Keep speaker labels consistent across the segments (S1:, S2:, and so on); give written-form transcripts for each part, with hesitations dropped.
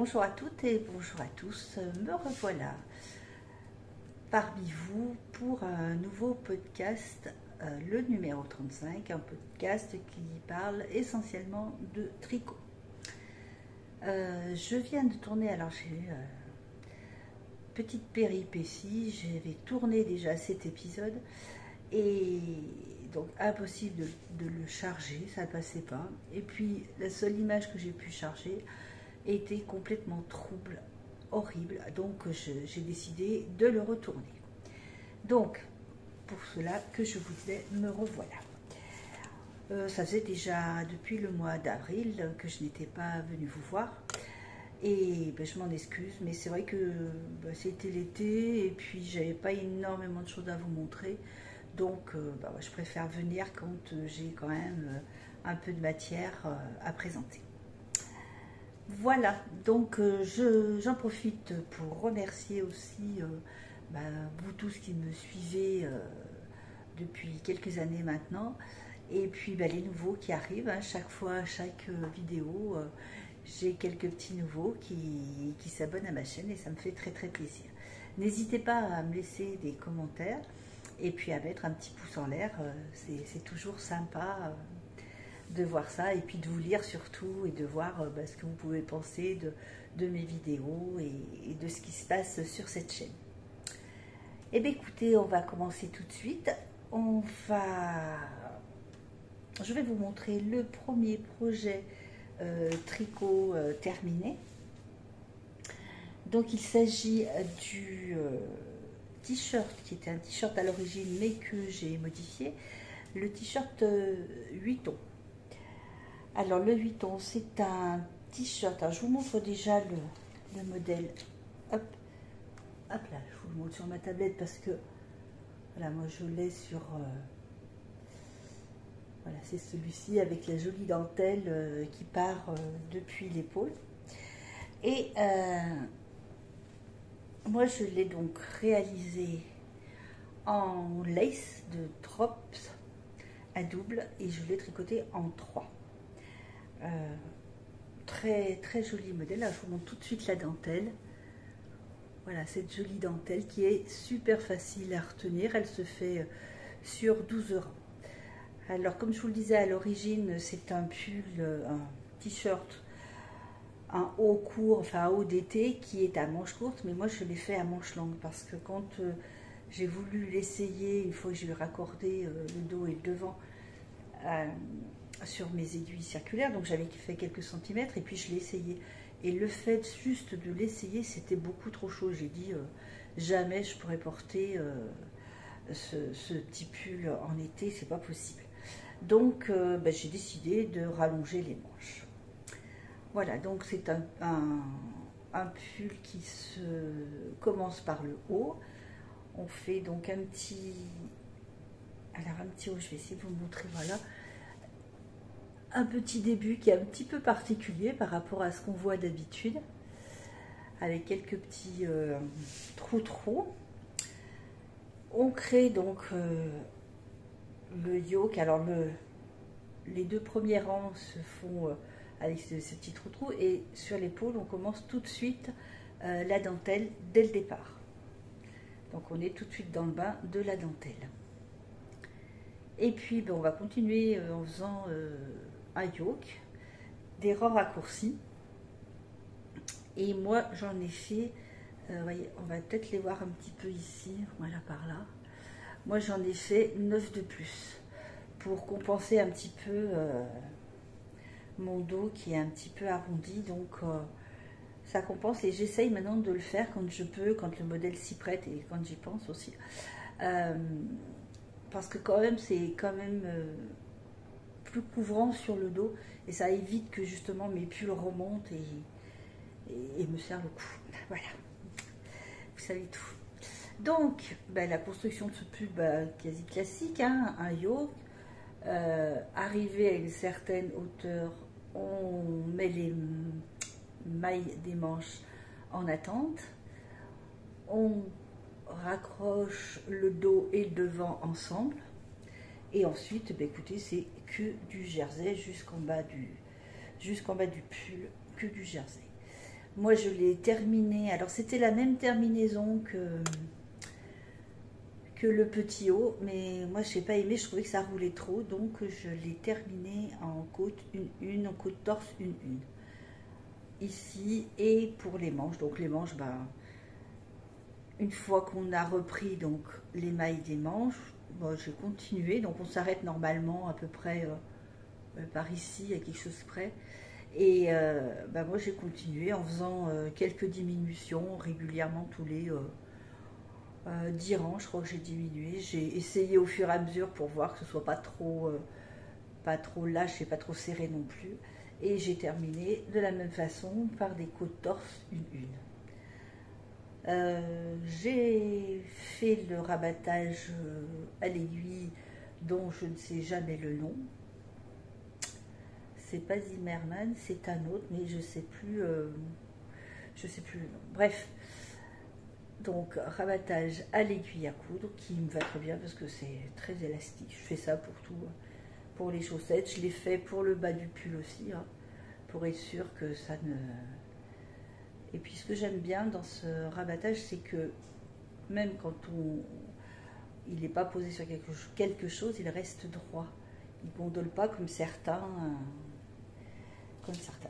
S1: bonjour à toutes et bonjour à tous, me revoilà parmi vous pour un nouveau podcast, le numéro 35, un podcast qui parle essentiellement de tricot. Je viens de tourner, alors j'ai eu petite péripétie, j'avais tourné déjà cet épisode et donc impossible de le charger, ça ne passait pas. Et puis la seule image que j'ai pu charger était complètement trouble, horrible, donc j'ai décidé de le retourner. Donc, pour cela que je vous disais, me revoilà. Ça faisait déjà depuis le mois d'avril que je n'étais pas venue vous voir, et je m'en excuse, mais c'est vrai que c'était l'été, et puis j'avais pas énormément de choses à vous montrer, donc je préfère venir quand j'ai quand même un peu de matière à présenter. Voilà, donc j'en profite pour remercier aussi vous tous qui me suivez depuis quelques années maintenant, et puis les nouveaux qui arrivent, hein, chaque fois, chaque vidéo, j'ai quelques petits nouveaux qui s'abonnent à ma chaîne et ça me fait très très plaisir. N'hésitez pas à me laisser des commentaires et puis à mettre un petit pouce en l'air, c'est toujours sympa de voir ça et puis de vous lire surtout et de voir ce que vous pouvez penser de mes vidéos et de ce qui se passe sur cette chaîne. Eh bien écoutez, on va commencer tout de suite. Je vais vous montrer le premier projet tricot terminé. Donc il s'agit du t-shirt qui était un t-shirt à l'origine mais que j'ai modifié, le t-shirt 8 tons. Alors le 8 tons, c'est un t-shirt. Alors je vous montre déjà le modèle. Hop, hop là, je vous le montre sur ma tablette parce que voilà, moi je l'ai sur. Voilà, c'est celui-ci avec la jolie dentelle qui part depuis l'épaule. Et moi je l'ai donc réalisé en lace de Drops à double et je l'ai tricoté en 3. Très très joli modèle. Là, je vous montre tout de suite la dentelle. Voilà, cette jolie dentelle qui est super facile à retenir. Elle se fait sur 12 rangs. Alors, comme je vous le disais à l'origine, c'est un pull, un t-shirt, un haut court, enfin un haut d'été qui est à manches courtes, mais moi je l'ai fait à manches longues parce que quand j'ai voulu l'essayer, une fois que j'ai eu raccordé le dos et le devant sur mes aiguilles circulaires, donc j'avais fait quelques centimètres et puis je l'ai essayé. Et le fait juste de l'essayer, c'était beaucoup trop chaud. J'ai dit jamais je pourrais porter ce petit pull en été, c'est pas possible. Donc j'ai décidé de rallonger les manches. Voilà, donc c'est un pull qui se commence par le haut. On fait donc un petit haut, je vais essayer de vous montrer, voilà. Un petit début qui est un petit peu particulier par rapport à ce qu'on voit d'habitude, avec quelques petits trous. On crée donc le yoke. Alors les deux premiers rangs se font avec ces petits trous et sur l'épaule on commence tout de suite la dentelle dès le départ. Donc on est tout de suite dans le bain de la dentelle. Et puis on va continuer en faisant un yoke, des rangs raccourcis. Et moi j'en ai fait, voyez, on va peut-être les voir un petit peu ici, voilà par là. Moi j'en ai fait 9 de plus pour compenser un petit peu mon dos qui est un petit peu arrondi, donc ça compense et j'essaye maintenant de le faire quand je peux, quand le modèle s'y prête et quand j'y pense aussi. Parce que quand même c'est quand même plus couvrant sur le dos et ça évite que justement mes pulls remontent et me serrent le cou. Voilà, vous savez tout. Donc la construction de ce pull quasi classique, hein, un yoke, arrivé à une certaine hauteur, on met les mailles des manches en attente, on raccroche le dos et le devant ensemble. Et ensuite, écoutez, c'est que du jersey jusqu'en bas du pull, que du jersey. Moi, je l'ai terminé. Alors, c'était la même terminaison que le petit haut, mais moi, je n'ai pas aimé. Je trouvais que ça roulait trop, donc je l'ai terminé en côte une, en côte torse une. Ici, et pour les manches. Donc, les manches, ben, une fois qu'on a repris donc les mailles des manches, bon, j'ai continué. Donc, on s'arrête normalement à peu près par ici, à quelque chose près. Et bah moi j'ai continué en faisant quelques diminutions régulièrement tous les 10 rangs, je crois que j'ai diminué. J'ai essayé au fur et à mesure pour voir que ce soit pas trop lâche et pas trop serré non plus. Et j'ai terminé de la même façon par des côtes torse une. J'ai fait le rabattage à l'aiguille dont je ne sais jamais le nom. C'est pas Zimmerman, c'est un autre, mais je sais plus le nom. Bref, donc rabattage à l'aiguille à coudre qui me va très bien parce que c'est très élastique. Je fais ça pour tout, pour les chaussettes. Je l'ai fait pour le bas du pull aussi, hein, pour être sûr que ça ne. Et puis ce que j'aime bien dans ce rabattage, c'est que même quand il n'est pas posé sur quelque chose, il reste droit. Il ne gondole pas comme certains.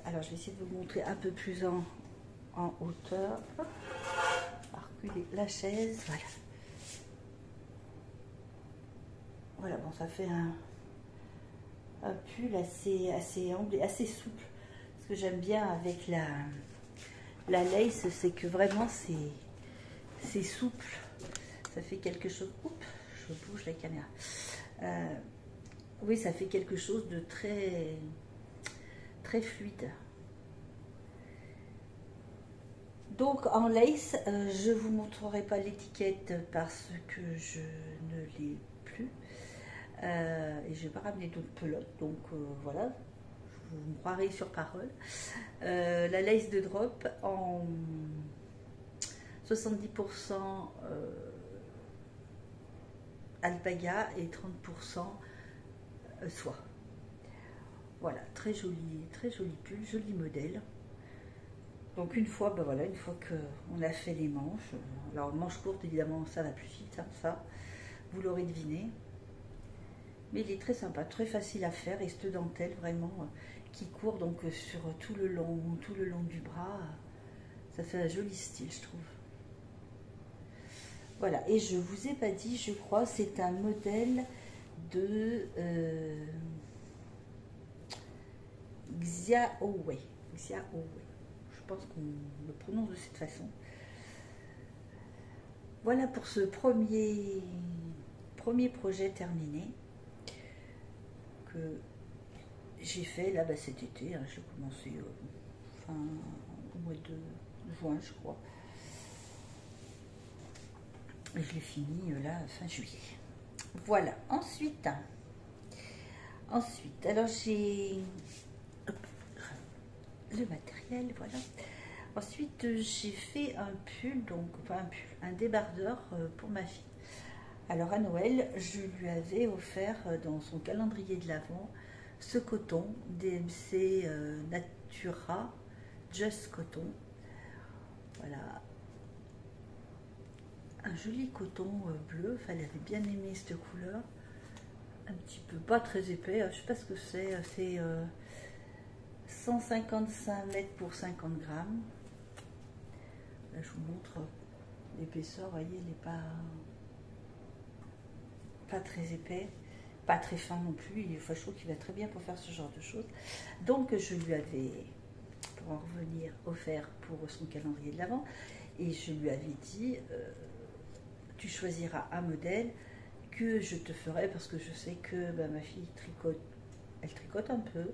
S1: Alors je vais essayer de vous montrer un peu plus en hauteur. On va reculer la chaise. Voilà. Voilà, bon, ça fait un pull assez ample, assez souple. Ce que j'aime bien avec la lace, c'est que vraiment c'est souple. Ça fait quelque chose. Oups, je bouge la caméra. Oui, ça fait quelque chose de très fluide. Donc en lace, je ne vous montrerai pas l'étiquette parce que je ne l'ai plus. Et je vais pas ramener d'autres pelotes, donc voilà, vous me croirez sur parole. La lace de drop en 70% alpaga et 30% soie. Voilà, très joli pull, joli modèle. Donc une fois, ben voilà, une fois qu'on a fait les manches, alors manches courtes évidemment ça va plus vite, hein, ça vous l'aurez deviné. Mais il est très sympa, très facile à faire et cette dentelle vraiment qui court donc sur tout le long du bras, ça fait un joli style je trouve. Voilà, et je vous ai pas dit, je crois, c'est un modèle de Xiaowei. Je pense qu'on le prononce de cette façon. Voilà pour ce premier projet terminé que j'ai fait là cet été. Hein, j'ai commencé au mois de juin, je crois. Et je l'ai fini là fin juillet. Voilà. Ensuite, alors j'ai le matériel, voilà. Ensuite, j'ai fait un pull, donc enfin un débardeur pour ma fille. Alors à Noël, je lui avais offert dans son calendrier de l'Avent ce coton DMC Natura Just Coton. Voilà, un joli coton bleu. Enfin, elle avait bien aimé cette couleur. Un petit peu, pas très épais. Je sais pas ce que c'est. C'est 155 mètres pour 50 grammes. Là, je vous montre l'épaisseur. Vous voyez, elle n'est pas très épais, pas très fin non plus. Enfin, je trouve qu'il va très bien pour faire ce genre de choses. Donc, je lui avais, pour en revenir, offert pour son calendrier de l'Avent. Et je lui avais dit, tu choisiras un modèle que je te ferai parce que je sais que ma fille tricote, elle tricote un peu.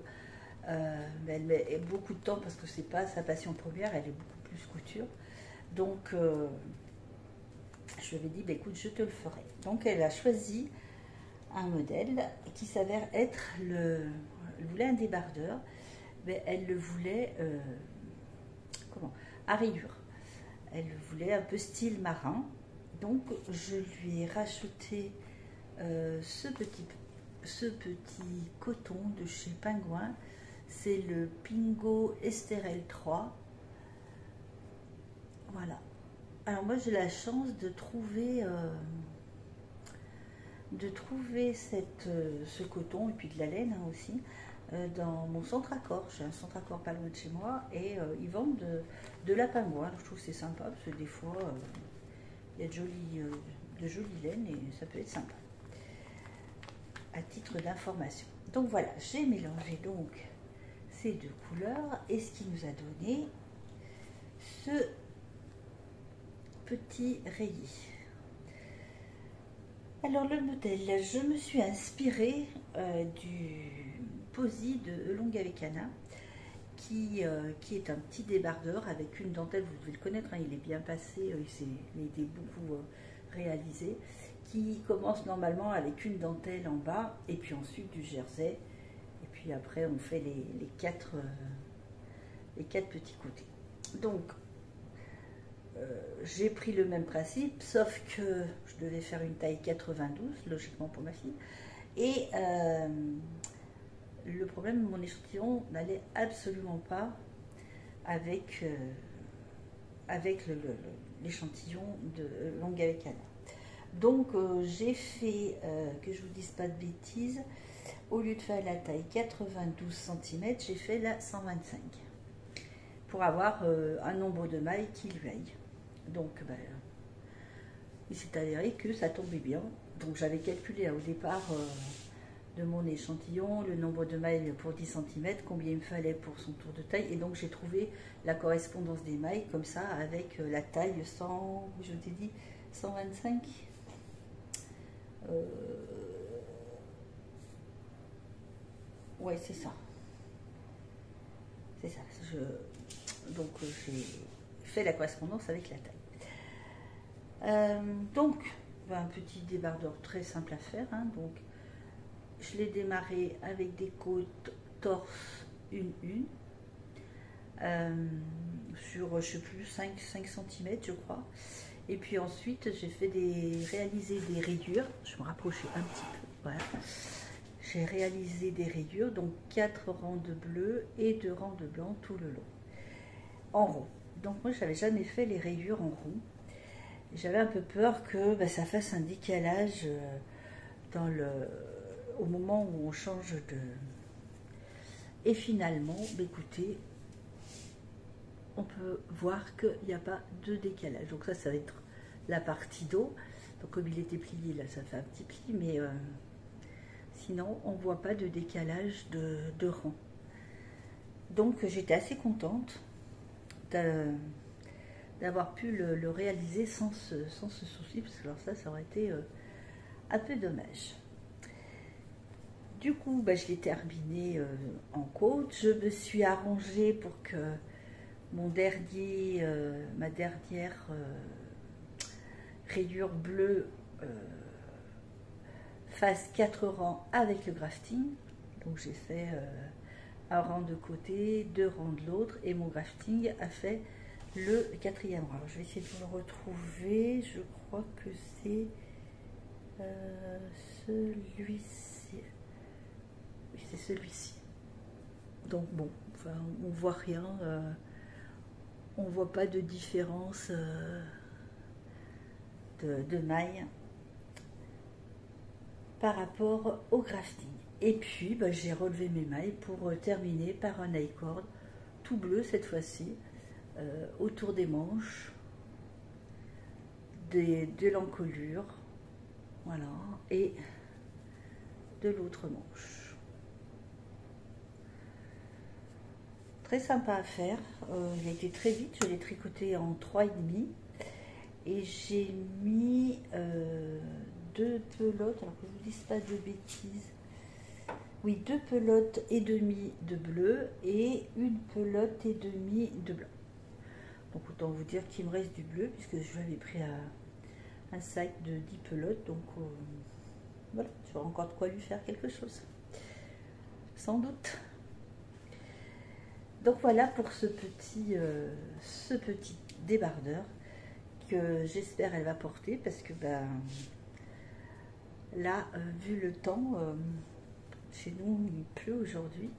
S1: Mais elle met beaucoup de temps parce que c'est pas sa passion première, elle est beaucoup plus couture. Donc, je lui avais dit, écoute, je te le ferai. Donc, elle a choisi un modèle qui s'avère être elle voulait un débardeur, mais elle le voulait à rayures. Elle voulait un peu style marin. Donc, je lui ai racheté ce petit coton de chez Pingouin. C'est le Pingo Esterel 3. Voilà. Alors moi j'ai la chance de trouver ce coton et puis de la laine hein, aussi dans mon centre accord. J'ai un centre accord pas loin de chez moi et ils vendent de la pingouin. Alors je trouve que c'est sympa parce que des fois il y a de jolies laines et ça peut être sympa à titre d'information. Donc voilà, j'ai mélangé donc ces deux couleurs et ce qui nous a donné ce petit rayé. Alors le modèle, je me suis inspirée du Posy de Longavecana qui est un petit débardeur avec une dentelle, vous devez le connaître, hein, il est bien passé, il a été beaucoup réalisé, qui commence normalement avec une dentelle en bas et puis ensuite du jersey et puis après on fait les quatre petits côtés. Donc j'ai pris le même principe, sauf que je devais faire une taille 92, logiquement pour ma fille. Et le problème de mon échantillon n'allait absolument pas avec, l'échantillon de Longavecana. Donc j'ai fait, que je vous dise pas de bêtises, au lieu de faire la taille 92 cm, j'ai fait la 125 pour avoir un nombre de mailles qui lui aille. Donc il s'est avéré que ça tombait bien. Donc j'avais calculé au départ de mon échantillon le nombre de mailles pour 10 cm, combien il me fallait pour son tour de taille. Et donc j'ai trouvé la correspondance des mailles comme ça avec la taille 100, je t'ai dit 125. Ouais, c'est ça. C'est ça. Donc j'ai fait la correspondance avec la taille. Donc, un petit débardeur très simple à faire. Hein, donc, je l'ai démarré avec des côtes torse une sur, je sais plus, 5 cm, je crois. Et puis ensuite, j'ai réalisé des rayures. Je me rapprochais un petit peu. Voilà. J'ai réalisé des rayures, donc 4 rangs de bleu et 2 rangs de blanc tout le long, en rond. Donc moi, je n'avais jamais fait les rayures en rond. J'avais un peu peur que ça fasse un décalage au moment où on change de... Et finalement, écoutez, on peut voir qu'il n'y a pas de décalage. Donc ça va être la partie dos. Donc comme il était plié, là, ça fait un petit pli, mais sinon, on ne voit pas de décalage de rang. Donc j'étais assez contente d'avoir pu le réaliser sans ce souci, parce que alors ça aurait été un peu dommage. Du coup, je l'ai terminé en côte. Je me suis arrangée pour que ma dernière rayure bleue fasse 4 rangs avec le grafting. Donc j'ai fait un rang de côté, 2 rangs de l'autre, et mon grafting a fait le 4e rang. Alors, je vais essayer de vous le retrouver. Je crois que c'est celui-ci. Oui, c'est celui-ci. Donc bon, enfin, on voit rien. On voit pas de différence de maille par rapport au grafting. Et puis, j'ai relevé mes mailles pour terminer par un I-cord tout bleu cette fois-ci. Autour des manches, de l'encolure, voilà, et de l'autre manche. Très sympa à faire, il a été très vite, je l'ai tricoté en 3,5 et j'ai mis 2 pelotes, alors que je ne vous dise pas de bêtises, oui, 2 pelotes et demi de bleu et 1 pelote et demi de blanc. Donc autant vous dire qu'il me reste du bleu puisque je lui avais pris un sac de 10 pelotes. Donc voilà, j'aurai encore de quoi lui faire quelque chose. Sans doute. Donc voilà pour ce petit débardeur que j'espère elle va porter parce que là, vu le temps, chez nous il pleut aujourd'hui.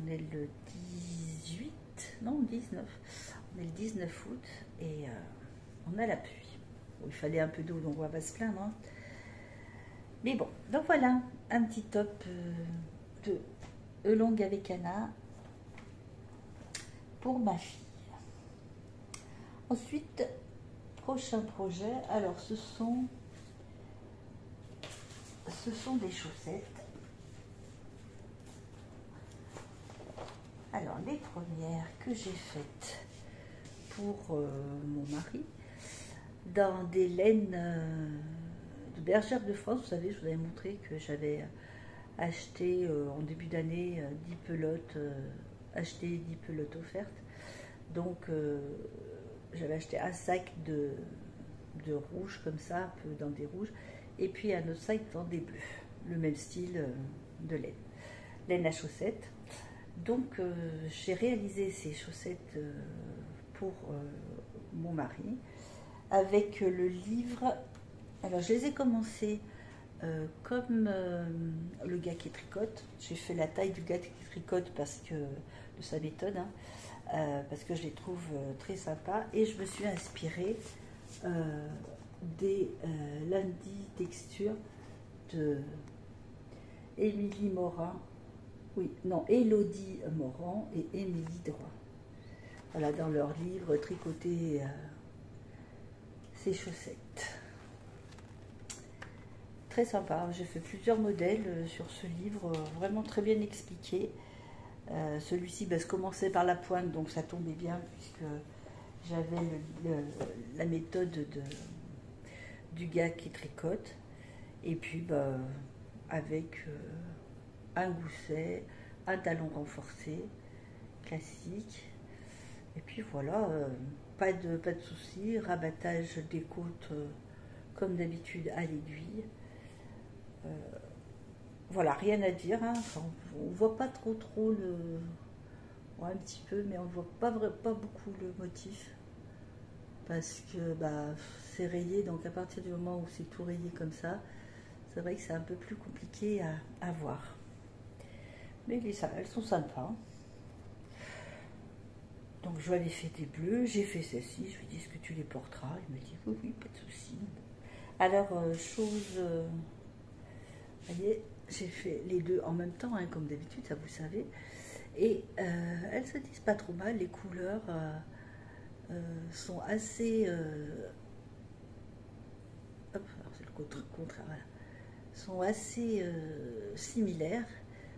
S1: On est le 18, non 19. On est le 19 août et on a la pluie. Bon, il fallait un peu d'eau, donc on va pas se plaindre. Hein. Mais bon, donc voilà, un petit top de Oolong avec Anna pour ma fille. Ensuite, prochain projet, alors ce sont des chaussettes. Alors les premières que j'ai faites pour mon mari, dans des laines de bergère de France. Vous savez, je vous avais montré que j'avais acheté en début d'année 10 pelotes, acheté 10 pelotes offertes. Donc j'avais acheté un sac de rouge comme ça, un peu dans des rouges, et puis un autre sac dans des bleus, le même style de laine à chaussettes. Donc j'ai réalisé ces chaussettes pour mon mari avec le livre. Alors je les ai commencées comme le gars qui tricote. J'ai fait la taille du gars qui tricote parce que de sa méthode, hein, parce que je les trouve très sympas, et je me suis inspirée des lundi textures de Émilie Morin. Oui, non, Élodie Morand et Émilie Droit. Voilà, dans leur livre Tricoter ses chaussettes. Très sympa, j'ai fait plusieurs modèles sur ce livre, vraiment très bien expliqué. Celui-ci, je commençais par la pointe, donc ça tombait bien puisque j'avais la méthode du gars qui tricote. Et puis, avec un gousset, un talon renforcé, classique. Et puis voilà, pas de soucis, rabattage des côtes comme d'habitude à l'aiguille. Voilà, rien à dire, hein. Enfin, on voit pas trop le... Ouais, un petit peu, mais on ne voit pas beaucoup le motif. Parce que c'est rayé, donc à partir du moment où c'est tout rayé comme ça, c'est vrai que c'est un peu plus compliqué à voir. Mais elles sont sympas. Donc je lui avais fait des bleus, j'ai fait celle-ci, je lui ai dit est-ce que tu les porteras? Il m'a dit oui, pas de souci. Alors, vous voyez, j'ai fait les deux en même temps, hein, comme d'habitude, ça vous savez. Et elles se disent pas trop mal, les couleurs sont assez... hop, alors c'est le contraire, voilà. Sont assez similaires,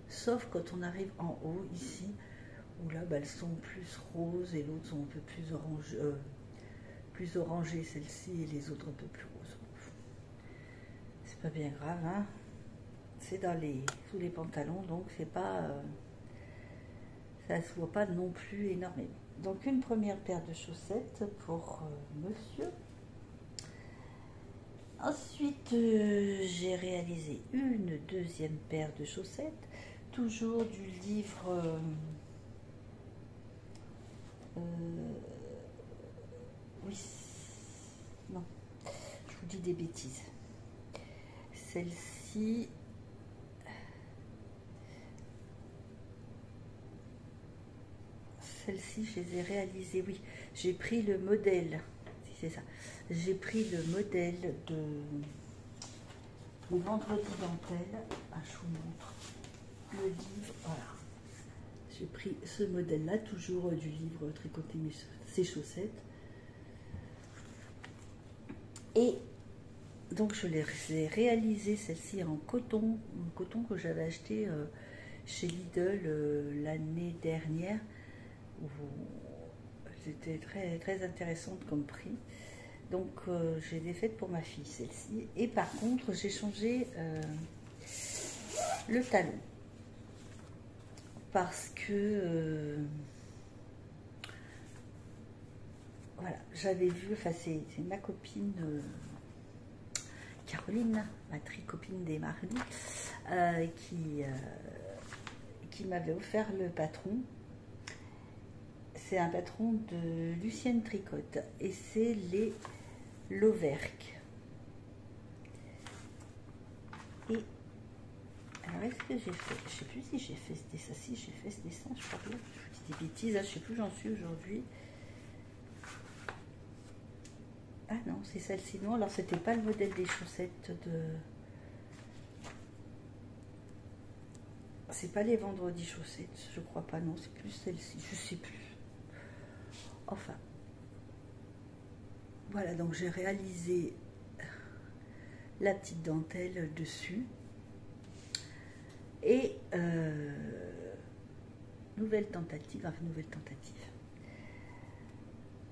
S1: sauf quand on arrive en haut, ici, où là, elles sont plus roses et l'autre sont un peu plus orangées, celle-ci, et les autres un peu plus roses. C'est pas bien grave, hein. C'est sous les pantalons, donc c'est pas... ça se voit pas non plus énormément. Donc une première paire de chaussettes pour monsieur. Ensuite, j'ai réalisé une deuxième paire de chaussettes, toujours du livre... oui, non, je vous dis des bêtises. Celle-ci, je les ai réalisées, oui. J'ai pris le modèle, si c'est ça. J'ai pris le modèle de Vendredi Dentelle. Ah, je vous montre le livre, voilà. J'ai pris ce modèle-là, toujours du livre Tricoter ses chaussettes. Et donc je l'ai réalisé celle-ci en coton, que j'avais acheté chez Lidl l'année dernière. C'était très, très intéressante comme prix. Donc je l'ai faite pour ma fille celle-ci. Et par contre j'ai changé le talon. Parce que voilà, j'avais vu, enfin c'est ma copine Caroline, ma tricopine des mardis, qui m'avait offert le patron. C'est un patron de Lucienne Tricotte et c'est les Lauverque. Et alors est-ce que j'ai fait, je sais plus si j'ai fait ce dessin, j'ai fait ce dessin, je crois bien, je vous dis des bêtises, hein, je sais plus où j'en suis aujourd'hui.
S2: c'est celle-ci. Non, alors c'était pas le modèle des chaussettes de... C'est pas les vendredis chaussettes, je crois pas, non, c'est plus celle-ci, je sais plus. Enfin, voilà, donc j'ai réalisé la petite dentelle dessus. Et nouvelle tentative,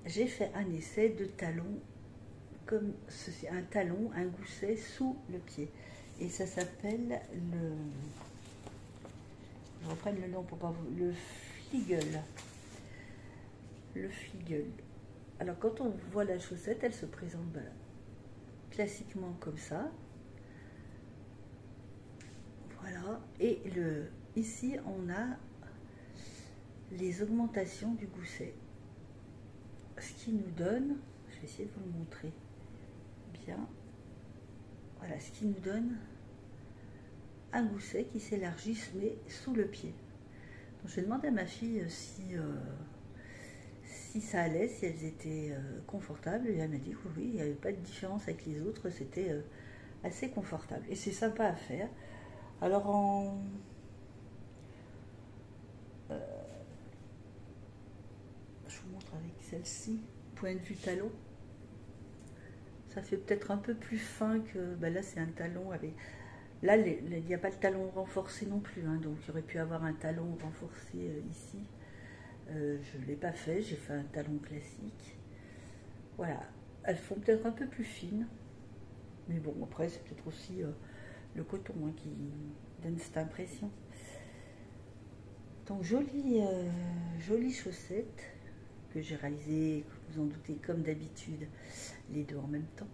S2: j'ai fait un essai de talon comme ceci, un talon, un gousset sous le pied. Et ça s'appelle le... Je reprends le nom pour pas vous... Le Fliegel. Le Fliegel. Alors quand on voit la chaussette, elle se présente classiquement comme ça. Voilà. Et ici, on a les augmentations du gousset. Ce qui nous donne, je vais essayer de vous le montrer bien, voilà, ce qui nous donne un gousset qui s'élargit mais sous le pied. Donc j'ai demandé à ma fille si ça allait, si elles étaient confortables, et elle m'a dit que oui, il n'y avait pas de différence avec les autres, c'était assez confortable. Et c'est sympa à faire. Alors je vous montre avec celle-ci, point de vue talon. Ça fait peut-être un peu plus fin que... Ben là, c'est un talon avec... Là, il n'y a pas de talon renforcé non plus, hein, donc il aurait pu avoir un talon renforcé ici. Je ne l'ai pas fait, j'ai fait un talon classique. Voilà, elles font peut-être un peu plus fines. Mais bon, après, c'est peut-être aussi le coton hein, qui donne cette impression. Donc, jolie chaussette que j'ai réalisée, vous en doutez, comme d'habitude, les deux en même temps.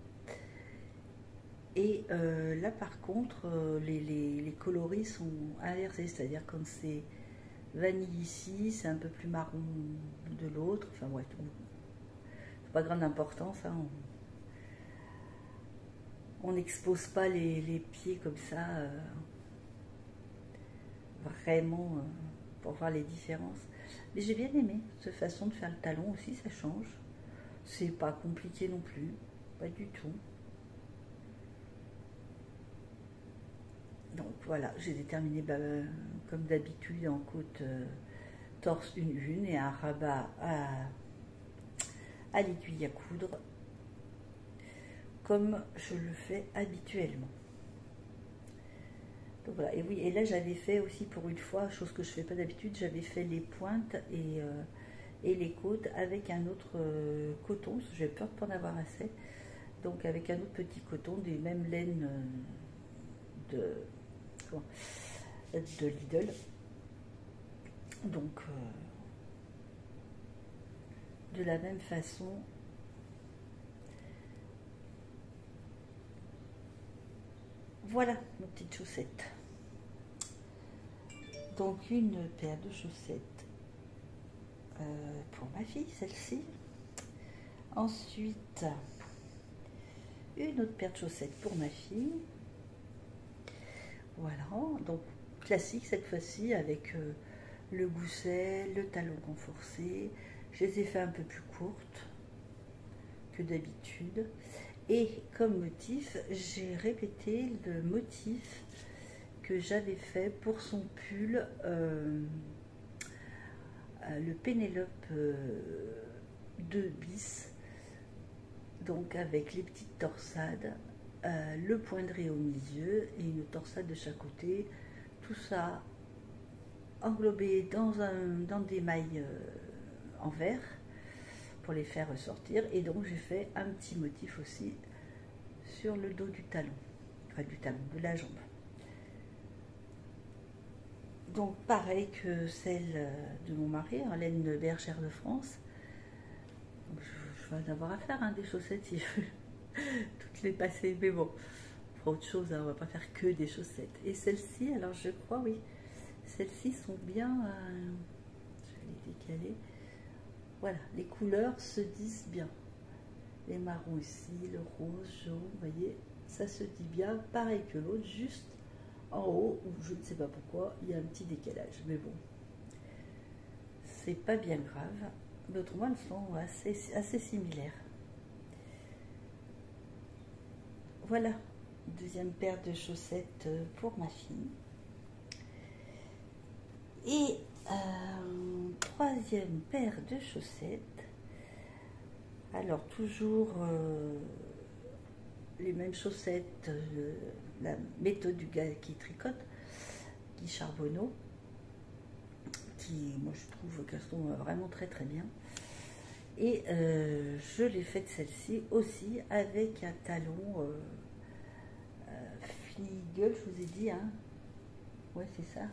S2: Et là, par contre, les coloris sont inversés, c'est-à-dire quand c'est vanille ici, c'est un peu plus marron de l'autre. Enfin, ouais, c'est pas grande importance. Hein. On n'expose pas les pieds comme ça, vraiment, pour voir les différences. Mais j'ai bien aimé cette façon de faire le talon aussi, ça change. C'est pas compliqué non plus, pas du tout. Donc voilà, j'ai déterminé comme d'habitude en côte torse une et un rabat à l'aiguille à coudre comme je le fais habituellement. Donc voilà, et oui, et là j'avais fait aussi pour une fois, chose que je ne fais pas d'habitude, j'avais fait les pointes et les côtes avec un autre coton, parce que j'avais peur de ne pas en avoir assez, donc avec un autre petit coton des mêmes laines de Lidl. Donc de la même façon, voilà nos petites chaussettes. Donc une paire de chaussettes pour ma fille, celle-ci. Ensuite, une autre paire de chaussettes pour ma fille. Voilà, donc classique cette fois-ci avec le gousset, le talon renforcé. Je les ai fait un peu plus courtes que d'habitude. Et comme motif, j'ai répété le motif que j'avais fait pour son pull, le Pénélope 2 bis, donc avec les petites torsades, le poindré au milieu et une torsade de chaque côté, tout ça englobé dans des mailles en verre pour les faire ressortir. Et donc j'ai fait un petit motif aussi sur le dos du talon, enfin du talon, de la jambe. Donc pareil que celle de mon mari, en laine bergère de France. Donc, je vais en avoir à faire hein, des chaussettes si je veux toutes les passer, mais bon, on fera autre chose, hein, on va pas faire que des chaussettes. Et celles-ci, alors je crois, oui, celles-ci sont bien, je vais les décaler, voilà, les couleurs se disent bien. Les marrons ici, le rose, jaune, vous voyez, ça se dit bien, pareil que l'autre, juste en haut, où je ne sais pas pourquoi, il y a un petit décalage, mais bon, c'est pas bien grave. Mais autrement, elles sont assez similaires.
S1: voilà, deuxième paire de chaussettes pour ma fille. Et troisième paire de chaussettes. Alors toujours les mêmes chaussettes, la méthode du gars qui tricote, Guy Charbonneau, qui moi je trouve qu'elles sont vraiment très très bien. Et je l'ai faite celle-ci aussi avec un talon Fliegel, je vous ai dit, hein. Ouais, c'est ça.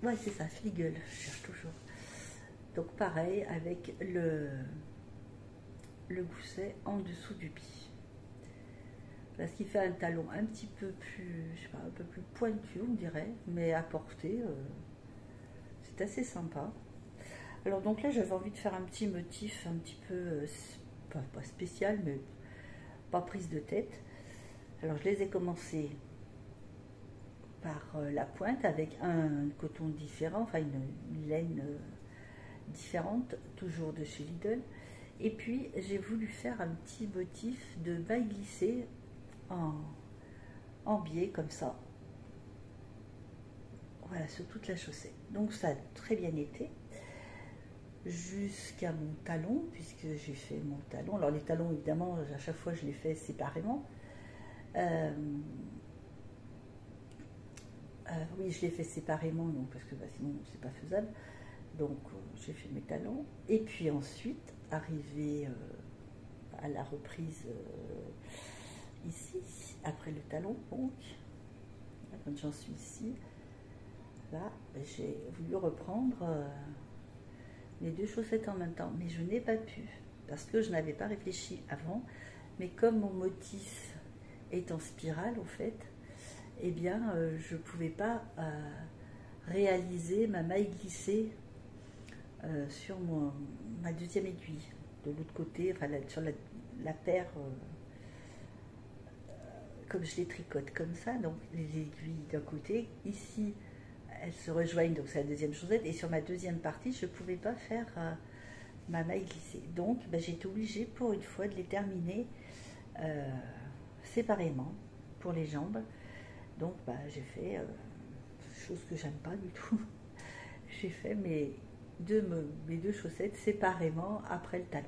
S1: Ouais, c'est ça, Fliegel, je cherche toujours. Donc pareil, avec le gousset en dessous du pied. Parce qu'il fait un talon un petit peu plus, je sais pas, un peu plus pointu, on dirait, mais à portée, c'est assez sympa. Alors donc là, j'avais envie de faire un petit motif un petit peu, pas spécial, mais pas prise de tête. Alors je les ai commencés par la pointe avec un coton différent, enfin une laine différente, toujours de chez Lidl. Et puis j'ai voulu faire un petit motif de maille glissée en biais comme ça. Voilà, sur toute la chaussée. Donc ça a très bien été. Jusqu'à mon talon, puisque j'ai fait mon talon. Alors les talons, évidemment, à chaque fois je les fais séparément. Oui, je les fais séparément, donc, parce que sinon c'est pas faisable. Donc j'ai fait mes talons. Et puis ensuite, arrivé à la reprise ici, après le talon, donc, quand j'en suis ici, là, j'ai voulu reprendre les deux chaussettes en même temps, mais je n'ai pas pu, parce que je n'avais pas réfléchi avant, mais comme mon motif est en spirale, au fait, eh bien, je ne pouvais pas réaliser ma maille glissée sur ma deuxième aiguille, de l'autre côté, enfin, sur la paire, comme je les tricote comme ça, donc les aiguilles d'un côté, ici, elles se rejoignent, donc c'est la deuxième chaussette, et sur ma deuxième partie, je ne pouvais pas faire ma maille glissée. Donc, j'ai été obligée pour une fois de les terminer séparément pour les jambes. Donc, j'ai fait chose que j'aime pas du tout. J'ai fait mes deux chaussettes séparément après le talon.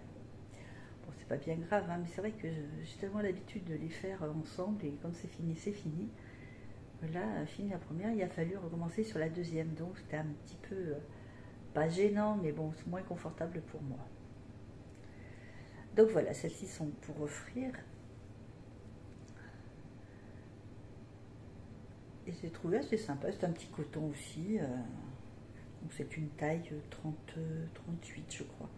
S1: Bon, c'est pas bien grave, hein, mais c'est vrai que j'ai tellement l'habitude de les faire ensemble, et quand c'est fini, c'est fini. Là, fini la première, il a fallu recommencer sur la deuxième, donc c'était un petit peu, pas gênant, mais bon, c'est moins confortable pour moi. Donc voilà, celles-ci sont pour offrir. Et j'ai trouvé assez sympa, c'est un petit coton aussi, donc c'est une taille 38 je crois.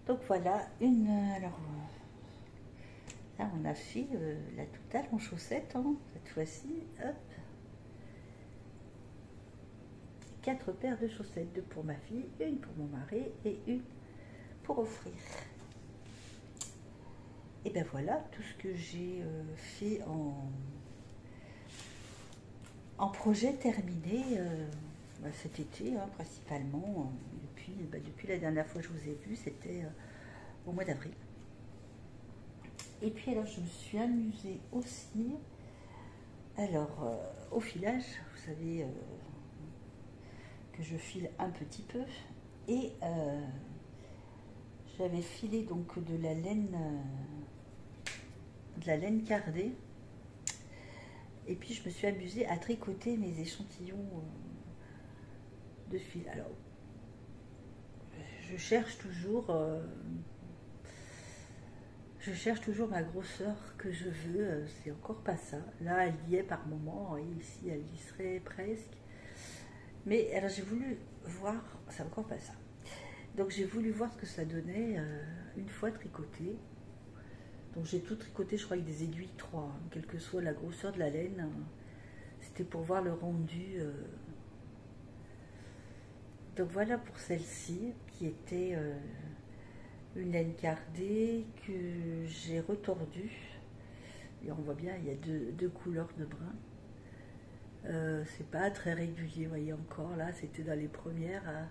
S1: Donc voilà, alors là on a fait la totale en chaussettes, hein, cette fois-ci, hop. 4 paires de chaussettes, 2 pour ma fille, une pour mon mari et une pour offrir. Et ben voilà tout ce que j'ai fait en projet terminé cet été, hein, principalement, depuis la dernière fois que je vous ai vu, c'était au mois d'avril. Et puis alors je me suis amusée aussi, alors au filage, vous savez que je file un petit peu, et j'avais filé donc de la laine cardée, et puis je me suis amusée à tricoter mes échantillons de fil. Alors je cherche toujours ma grosseur que je veux, c'est encore pas ça. Là elle y est par moment, et ici elle y serait presque. Mais alors j'ai voulu voir, c'est encore pas ça. Donc j'ai voulu voir ce que ça donnait une fois tricoté. Donc j'ai tout tricoté, je crois, avec des aiguilles 3, hein, quelle que soit la grosseur de la laine. C'était pour voir le rendu. Donc voilà pour celle-ci, qui était une laine cardée que j'ai retordue. Et on voit bien, il y a deux couleurs de brun. C'est pas très régulier, vous voyez encore là, c'était dans les premières,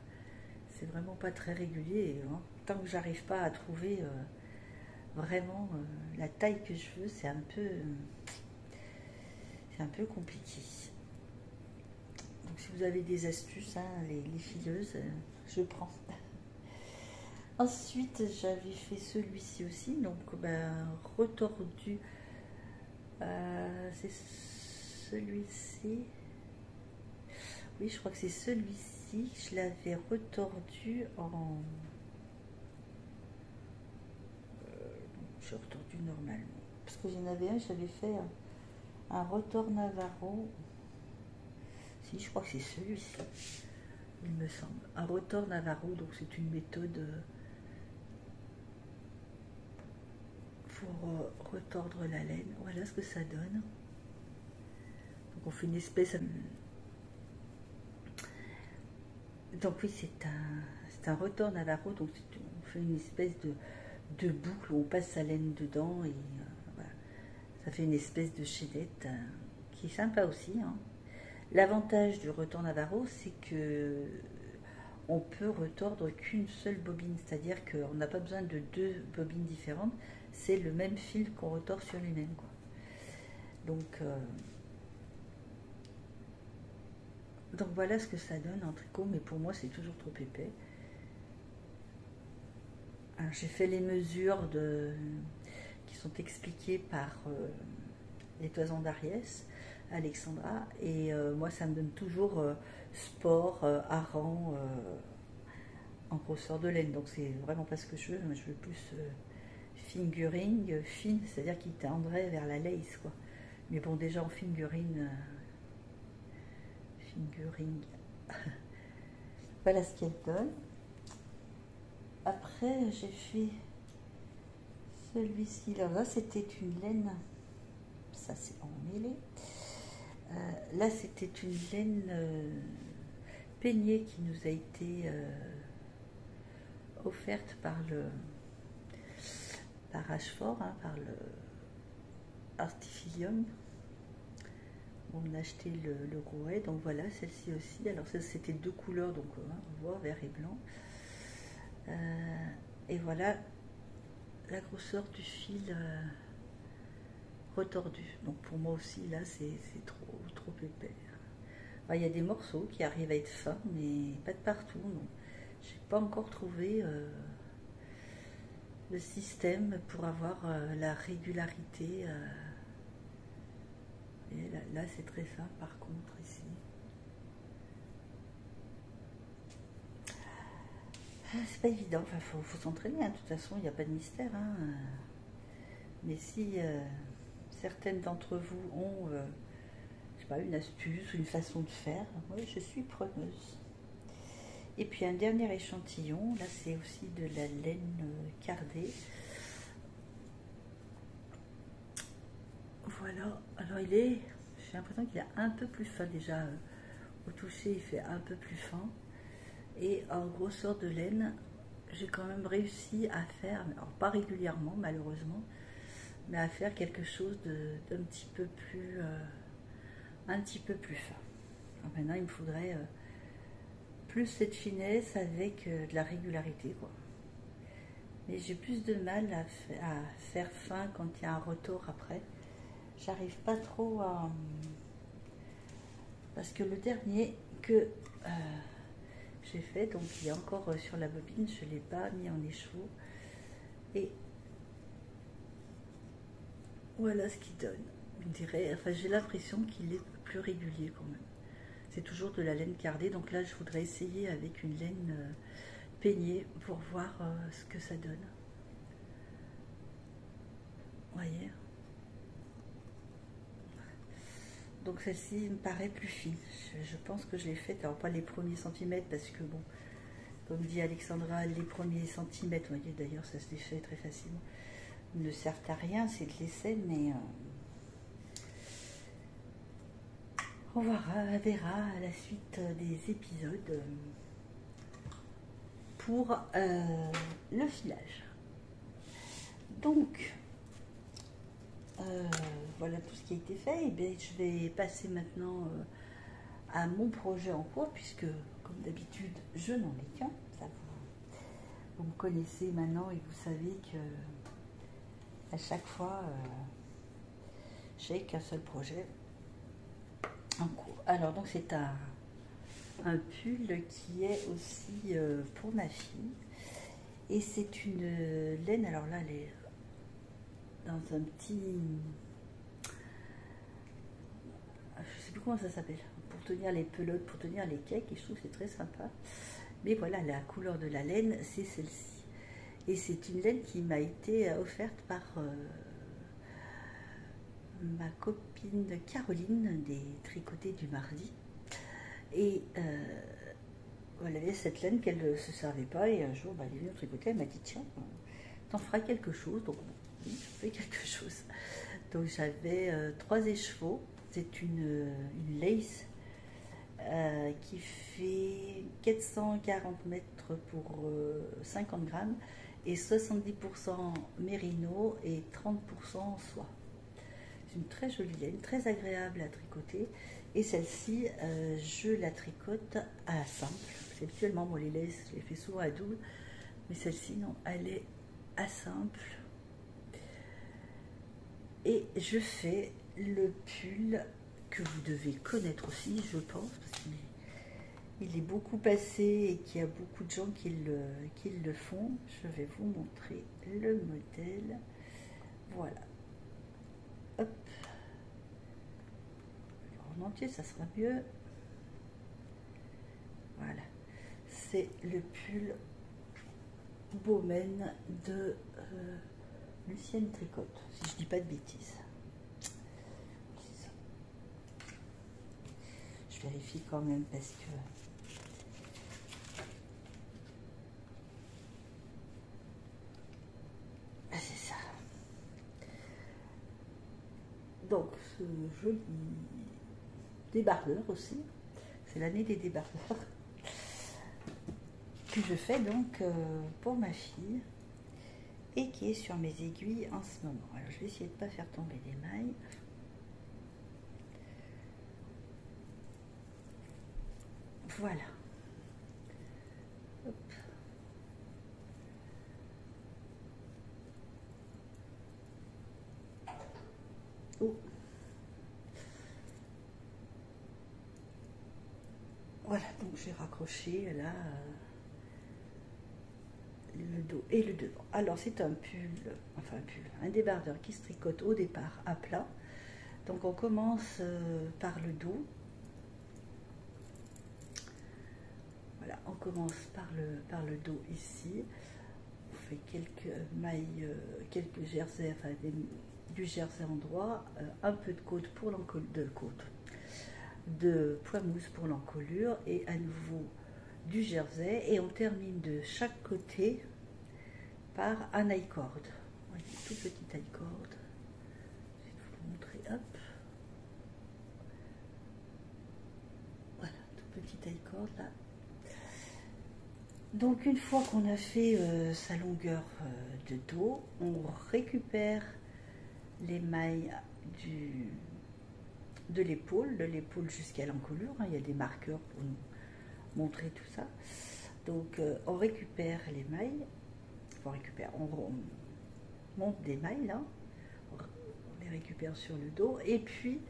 S1: c'est vraiment pas très régulier, hein. tant que j'arrive pas à trouver vraiment la taille que je veux, c'est un peu compliqué. Donc si vous avez des astuces, hein, les fileuses, je prends. Ensuite, j'avais fait celui-ci aussi, donc retordu. C'est celui-ci. Oui, je crois que c'est celui-ci. Je l'avais retordu en. J'ai retordu normalement. Parce que j'en avais un, j'avais fait un retors Navarro. Si, je crois que c'est celui-ci, il me semble. Un retors Navarro, donc c'est une méthode pour retordre la laine. Voilà ce que ça donne. Donc on fait une espèce. Donc oui, c'est un retors Navarro, donc on fait une espèce de boucle où on passe sa laine dedans et voilà. Ça fait une espèce de chaînette qui est sympa aussi. Hein. L'avantage du retors Navarro, c'est que on peut retordre qu'une seule bobine, c'est-à-dire qu'on n'a pas besoin de deux bobines différentes, c'est le même fil qu'on retord sur lui-même. Donc voilà ce que ça donne en tricot, mais pour moi c'est toujours trop épais. Alors j'ai fait les mesures qui sont expliquées par les toisons d'Ariès, Alexandra, et moi ça me donne toujours sport, hareng, en grosseur de laine, donc c'est vraiment pas ce que je veux. Moi, je veux plus fingering, fine, c'est-à-dire qui tendrait vers la lace, quoi. Mais bon, déjà en fingering, voilà ce qu'elle donne. Après, j'ai fait celui-ci là, c'était une laine, ça c'est emmêlé. Là, c'était une laine peignée qui nous a été offerte par Ashford, hein, par le Artifilium. On a acheté le rouet, donc voilà, celle-ci aussi. Alors ça, c'était deux couleurs, donc on voit vert et blanc. Et voilà la grosseur du fil retordu. Donc pour moi aussi, là, c'est trop épais. Alors, il y a des morceaux qui arrivent à être fins, mais pas de partout. Donc j'ai pas encore trouvé le système pour avoir la régularité. Et là c'est très fin par contre ici. C'est pas évident, enfin, faut s'entraîner, hein. De toute façon il n'y a pas de mystère. Hein. Mais si certaines d'entre vous ont je sais pas, une astuce ou une façon de faire, moi je suis preneuse. Et puis un dernier échantillon, là c'est aussi de la laine cardée. Voilà, alors j'ai l'impression qu'il est un peu plus fin déjà, au toucher il fait un peu plus fin. Et en grosseur de laine, j'ai quand même réussi à faire, alors pas régulièrement malheureusement, mais à faire quelque chose d'un petit peu plus, fin. Alors maintenant il me faudrait plus cette finesse avec de la régularité, quoi. Mais j'ai plus de mal à faire fin quand il y a un retour après. J'arrive pas trop à... Parce que le dernier que j'ai fait, donc il est encore sur la bobine, je ne l'ai pas mis en écheveau. Et voilà ce qu'il donne. Je dirais, enfin, j'ai l'impression qu'il est plus régulier quand même. C'est toujours de la laine cardée, donc là je voudrais essayer avec une laine peignée pour voir ce que ça donne. Vous voyez ? Donc celle-ci me paraît plus fine. Je pense que je l'ai faite, alors pas les premiers centimètres, parce que bon, comme dit Alexandra, les premiers centimètres, vous voyez d'ailleurs ça se défait très facilement, ne servent à rien, c'est de l'essai, mais on verra à la suite des épisodes pour le filage. Donc, voilà tout ce qui a été fait. Et bien, je vais passer maintenant à mon projet en cours, puisque, comme d'habitude, je n'en ai qu'un. Ça vous me connaissez maintenant et vous savez que à chaque fois, j'ai qu'un seul projet en cours. Alors donc c'est un pull qui est aussi pour ma fille. Et c'est une laine, alors là elle est dans un petit... Je sais plus comment ça s'appelle, pour tenir les pelotes, pour tenir les cakes, et je trouve que c'est très sympa. Mais voilà, la couleur de la laine, c'est celle-ci. Et c'est une laine qui m'a été offerte par ma copine Caroline des Tricotés du Mardi. Et elle avait cette laine qu'elle ne se servait pas, et un jour, bah, elle est venue au tricoter, elle m'a dit tiens, t'en feras quelque chose. Donc oui, je fais quelque chose. Donc j'avais 3 écheveaux. C'est une lace qui fait 440 mètres pour 50 grammes et 70% mérino et 30% soie. C'est une très jolie laine, très agréable à tricoter. Et celle-ci, je la tricote à la simple. Habituellement, bon, les laces, je les fais souvent à double. Mais celle-ci, non, elle est à simple. Et je fais le pull que vous devez connaître aussi, je pense, parce qu'il est beaucoup passé et qu'il y a beaucoup de gens qui le font. Je vais vous montrer le modèle. Voilà. Hop. En entier, ça sera mieux. Voilà. C'est le pull Baumen de Lucienne Tricotte, si je dis pas de bêtises. Je vérifie quand même parce que c'est ça. Donc ce joli débardeur aussi, c'est l'année des débardeurs que je fais donc pour ma fille et qui est sur mes aiguilles en ce moment. Alors je vais essayer de ne pas faire tomber les mailles. Voilà. Hop. Oh. Voilà, donc j'ai raccroché là le dos et le devant. Alors c'est un pull, enfin un débardeur qui se tricote au départ à plat. Donc on commence par le dos. Voilà, on commence par le dos ici. On fait quelques mailles, quelques jerseys, enfin du jersey en droit, un peu de côte pour l'encolure, de point mousse pour l'encolure et à nouveau du jersey, et on termine de chaque côté par un I-cord. Voilà, tout petit I-cord. Je vais vous montrer, hop. Voilà, tout petit I-cord là. Donc une fois qu'on a fait sa longueur de dos, on récupère les mailles de l'épaule jusqu'à l'encolure. Il y a des marqueurs pour nous montrer tout ça. Donc on récupère les mailles, on monte des mailles là, on les récupère sur le dos et puis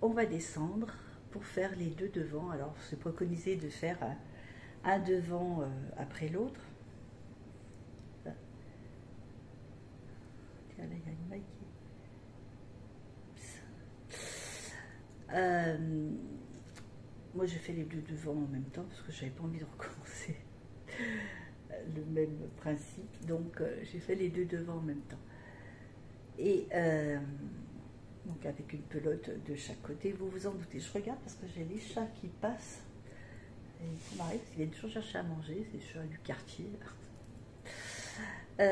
S1: on va descendre pour faire les deux devants. Alors c'est préconisé de faire un devant après l'autre. Tiens, là, il y a une maille qui... moi, j'ai fait les deux devants en même temps parce que j'avais pas envie de recommencer le même principe. Donc, j'ai fait les deux devants en même temps. Et donc, avec une pelote de chaque côté. Vous vous en doutez. Je regarde parce que j'ai les chats qui passent. Et ça m'arrive parce qu'ils viennent toujours chercher à manger. C'est les chats du quartier.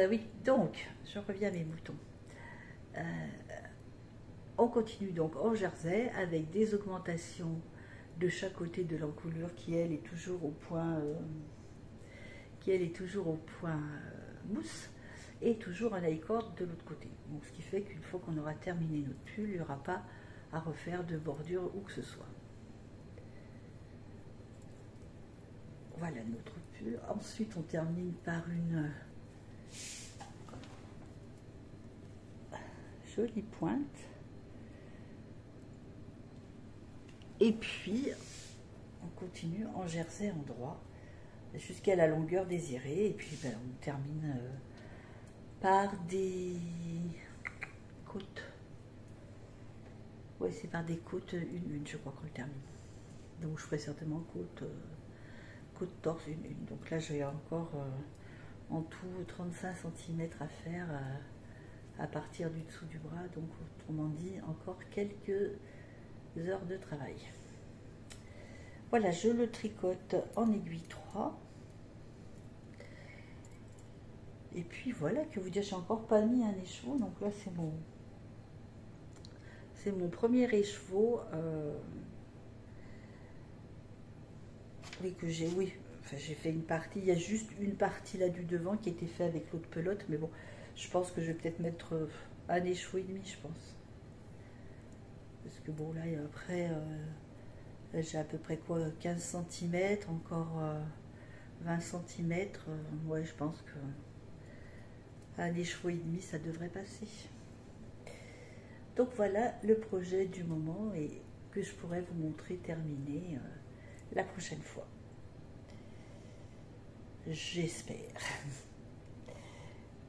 S1: Oui, donc, je reviens à mes moutons. On continue donc en jersey avec des augmentations de chaque côté de l'encolure qui elle est toujours au point mousse et toujours un I-cord de l'autre côté. Donc, ce qui fait qu'une fois qu'on aura terminé notre pull, il n'y aura pas à refaire de bordure où que ce soit. Voilà notre pull. Ensuite, on termine par une jolie pointe. Et puis, on continue en jersey en droit jusqu'à la longueur désirée. Et puis, ben, on termine par des côtes. Ouais, c'est par des côtes une, je crois qu'on le termine. Donc, je ferai certainement côte torse une. Donc là, j'ai encore en tout 35 cm à faire à partir du dessous du bras. Donc, autrement dit, encore quelques heures de travail. Voilà, je le tricote en aiguille 3. Et puis voilà, que vous dire, j'ai encore pas mis un écheveau. Donc là, c'est mon premier écheveau. Oui, enfin, j'ai fait une partie. Il y a juste une partie là du devant qui était fait avec l'autre pelote. Mais bon, je pense que je vais peut-être mettre un écheveau et demi, je pense. Parce que bon, là, et après, j'ai à peu près quoi, 15 cm, encore 20 cm. Ouais, je pense que un écheveau et demi, ça devrait passer. Donc voilà le projet du moment et que je pourrais vous montrer terminé la prochaine fois. J'espère.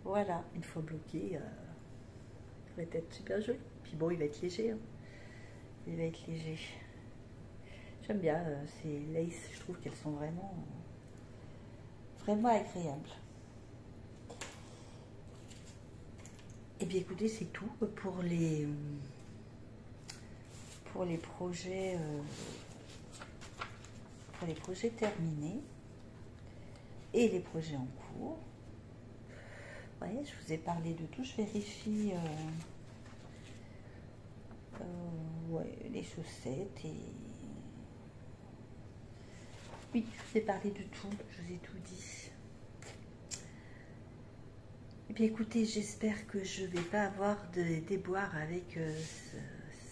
S1: Voilà, une fois bloqué, il va être super joli. Puis bon, il va être léger. Hein. Il va être léger. J'aime bien ces laces, je trouve qu'elles sont vraiment agréables. Et bien écoutez, c'est tout pour les projets terminés et les projets en cours. Vous voyez, je vous ai parlé de tout. Je vérifie ouais, les chaussettes et oui, je vous ai parlé de tout. Je vous ai tout dit. Et bien écoutez, j'espère que je ne vais pas avoir de déboires avec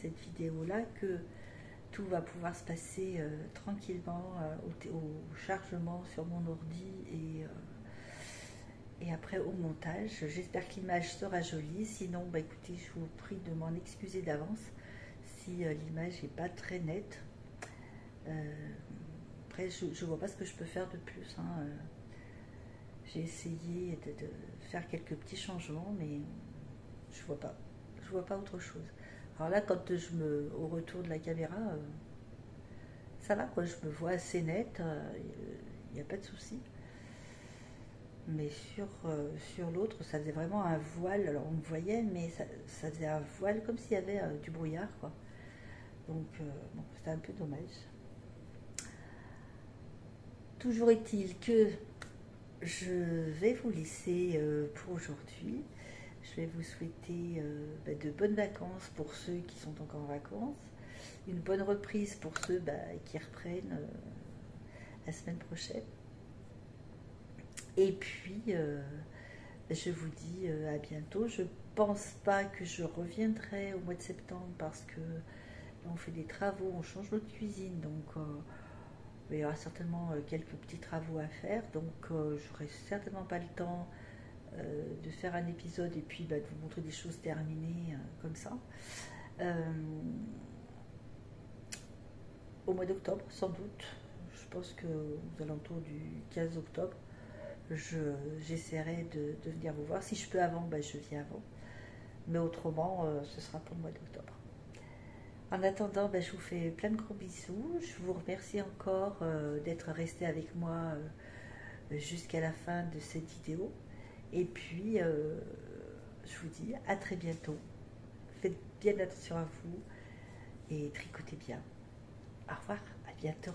S1: cette vidéo-là, que tout va pouvoir se passer tranquillement au chargement sur mon ordi et après au montage. J'espère que l'image sera jolie. Sinon, bah, écoutez, je vous prie de m'en excuser d'avance si l'image n'est pas très nette. Après, je ne vois pas ce que je peux faire de plus. Hein. J'ai essayé de faire quelques petits changements, mais je vois pas. Je vois pas autre chose. Alors là, quand au retour de la caméra, ça va quoi, je me vois assez nette, il n'y a pas de souci. Mais sur l'autre, ça faisait vraiment un voile. Alors on me voyait, mais ça faisait un voile comme s'il y avait du brouillard, quoi. Donc bon, c'était un peu dommage. Toujours est-il que je vais vous laisser pour aujourd'hui. Je vais vous souhaiter de bonnes vacances pour ceux qui sont encore en vacances, une bonne reprise pour ceux qui reprennent la semaine prochaine. Et puis, je vous dis à bientôt. Je pense pas que je reviendrai au mois de septembre parce que on fait des travaux, on change notre cuisine, donc il y aura certainement quelques petits travaux à faire, donc j'aurai certainement pas le temps de faire un épisode et puis de vous montrer des choses terminées comme ça. Au mois d'octobre, sans doute. Je pense qu'aux alentours du 15 octobre, j'essaierai de venir vous voir. Si je peux avant, je viens avant. Mais autrement, ce sera pour le mois d'octobre. En attendant, je vous fais plein de gros bisous. Je vous remercie encore d'être resté avec moi jusqu'à la fin de cette vidéo. Et puis, je vous dis à très bientôt. Faites bien attention à vous et tricotez bien. Au revoir, à bientôt.